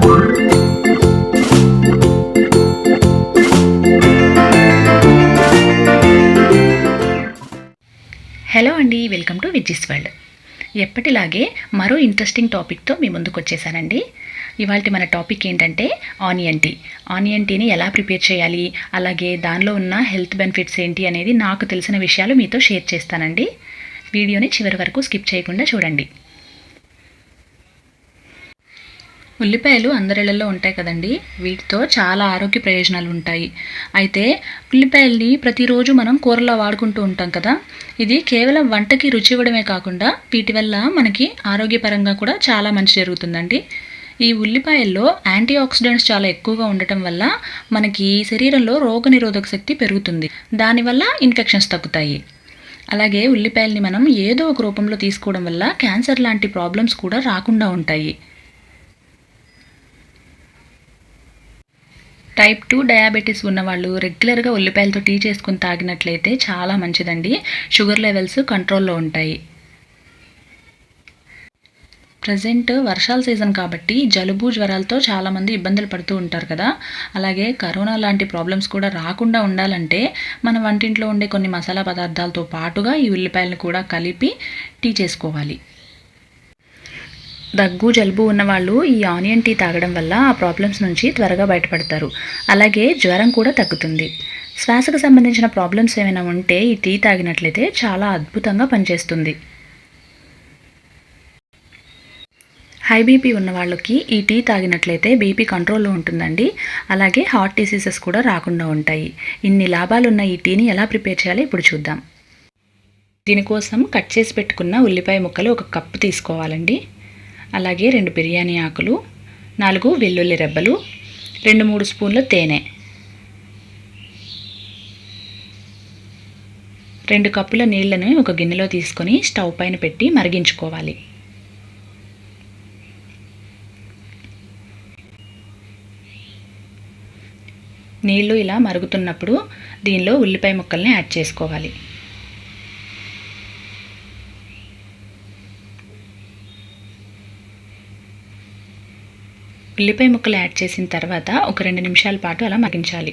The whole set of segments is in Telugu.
హలో అండి, వెల్కమ్ టు విజ్జిస్ వరల్డ్. ఎప్పటిలాగే మరో ఇంట్రెస్టింగ్ టాపిక్తో మీ ముందుకు వచ్చేసానండి. ఇవాళ మన టాపిక్ ఏంటంటే ఆనియన్ టీ. ఆనియన్ టీని ఎలా ప్రిపేర్ చేయాలి, అలాగే దానిలో ఉన్న హెల్త్ బెనిఫిట్స్ ఏంటి అనేది నాకు తెలిసిన విషయాలు మీతో షేర్ చేస్తానండి. వీడియోని చివరి వరకు స్కిప్ చేయకుండా చూడండి. ఉల్లిపాయలు అందరిళ్లలో ఉంటాయి కదండి. వీటితో చాలా ఆరోగ్య ప్రయోజనాలు ఉంటాయి. అయితే ఉల్లిపాయల్ని ప్రతిరోజు మనం కూరలో వాడుకుంటూ ఉంటాం కదా. ఇది కేవలం వంటకి రుచి ఇవ్వడమే కాకుండా వీటి వల్ల మనకి ఆరోగ్యపరంగా కూడా చాలా మంచి జరుగుతుందండి. ఈ ఉల్లిపాయల్లో యాంటీ ఆక్సిడెంట్స్ చాలా ఎక్కువగా ఉండటం వల్ల మనకి శరీరంలో రోగనిరోధక శక్తి పెరుగుతుంది. దానివల్ల ఇన్ఫెక్షన్స్ తగ్గుతాయి. అలాగే ఉల్లిపాయల్ని మనం ఏదో ఒక రూపంలో తీసుకోవడం వల్ల క్యాన్సర్ లాంటి ప్రాబ్లమ్స్ కూడా రాకుండా ఉంటాయి. టైప్ 2 డయాబెటీస్ ఉన్నవాళ్ళు రెగ్యులర్గా ఉల్లిపాయలతో టీ చేసుకుని తాగినట్లయితే చాలా మంచిదండి. షుగర్ లెవెల్స్ కంట్రోల్లో ఉంటాయి. ప్రజెంట్ వర్షాల సీజన్ కాబట్టి జలుబు జ్వరాలతో చాలామంది ఇబ్బందులు పడుతూ ఉంటారు కదా. అలాగే కరోనా లాంటి ప్రాబ్లమ్స్ కూడా రాకుండా ఉండాలంటే మన వంటింట్లో ఉండే కొన్ని మసాలా పదార్థాలతో పాటుగా ఈ ఉల్లిపాయలను కూడా కలిపి టీ చేసుకోవాలి. దగ్గు జలుబు ఉన్నవాళ్ళు ఈ ఆనియన్ టీ తాగడం వల్ల ఆ ప్రాబ్లమ్స్ నుంచి త్వరగా బయటపడతారు. అలాగే జ్వరం కూడా తగ్గుతుంది. శ్వాసకు సంబంధించిన ప్రాబ్లమ్స్ ఏమైనా ఉంటే ఈ టీ తాగినట్లయితే చాలా అద్భుతంగా పనిచేస్తుంది. హై బీపీ ఉన్న వాళ్ళకి ఈ టీ తాగినట్లయితే బీపీ కంట్రోల్లో ఉంటుందండి. అలాగే హార్ట్ డిసీజెస్ కూడా రాకుండా ఉంటాయి. ఇన్ని లాభాలున్న ఈ టీని ఎలా ప్రిపేర్ చేయాలో ఇప్పుడు చూద్దాం. దీనికోసం కట్ చేసి పెట్టుకున్న ఉల్లిపాయ ముక్కలు 1 కప్పు తీసుకోవాలండి. అలాగే 2 బిర్యానీ ఆకులు, 4 వెల్లుల్లి రెబ్బలు, 2-3 స్పూన్ల తేనె, 2 కప్పుల నీళ్లను ఒక గిన్నెలో తీసుకొని స్టవ్ పైన పెట్టి మరిగించుకోవాలి. నీళ్లు ఇలా మరుగుతున్నప్పుడు దీనిలో ఉల్లిపాయ ముక్కల్ని యాడ్ చేసుకోవాలి. ఉల్లిపాయ ముక్కలు యాడ్ చేసిన తర్వాత ఒక 2 నిమిషాల పాటు అలా మగ్గించాలి.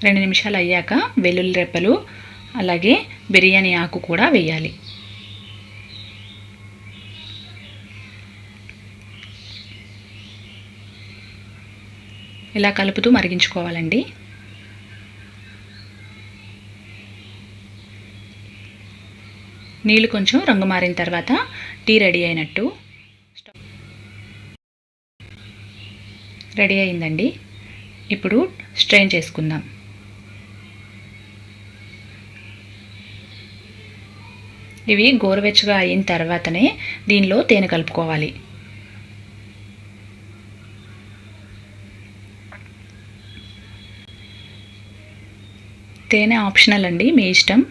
రెండు నిమిషాలు అయ్యాక వెల్లుల్లి రెప్పలు అలాగే బిర్యానీ ఆకు కూడా వేయాలి. ఇలా కలుపుతూ మరిగించుకోవాలండి. నీళ్ళు కొంచెం రంగు మారిన తర్వాత టీ రెడీ అయినట్టు. రెడీ అయిందండి. ఇప్పుడు స్ట్రెయిన్ చేసుకుందాం. ఇవి గోరువెచ్చగా అయిన తర్వాతనే దీనిలో తేనె కలుపుకోవాలి. తేనె ఆప్షనల్ అండి, మీ ఇష్టం.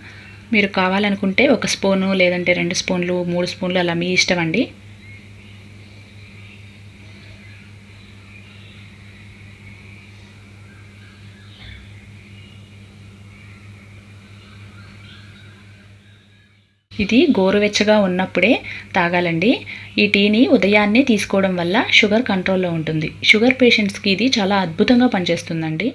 మీరు కావాలనుకుంటే 1 స్పూను లేదంటే 2 స్పూన్లు 3 స్పూన్లు అలా మీ ఇష్టం అండి. ఇది గోరువెచ్చగా ఉన్నప్పుడే తాగాలండి. ఈ టీని ఉదయాన్నే తీసుకోవడం వల్ల షుగర్ కంట్రోల్లో ఉంటుంది. షుగర్ పేషెంట్స్కి ఇది చాలా అద్భుతంగా పనిచేస్తుందండి.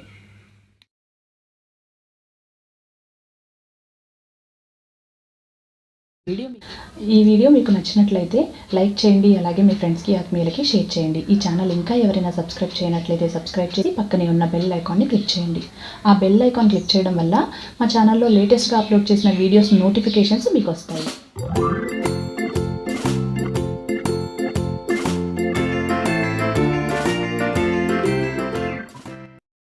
ఈ వీడియో మీకు నచ్చినట్లయితే లైక్ చేయండి. అలాగే మీ ఫ్రెండ్స్కి ఆత్మీయులకి షేర్ చేయండి. ఈ ఛానల్ ఇంకా ఎవరైనా సబ్స్క్రైబ్ చేయనట్లయితే సబ్స్క్రైబ్ చేసి పక్కనే ఉన్న బెల్ ఐకాన్ని క్లిక్ చేయండి. ఆ బెల్ ఐకాన్ క్లిక్ చేయడం వల్ల మా ఛానల్లో లేటెస్ట్గా అప్లోడ్ చేసిన వీడియోస్ నోటిఫికేషన్స్ మీకు వస్తాయి.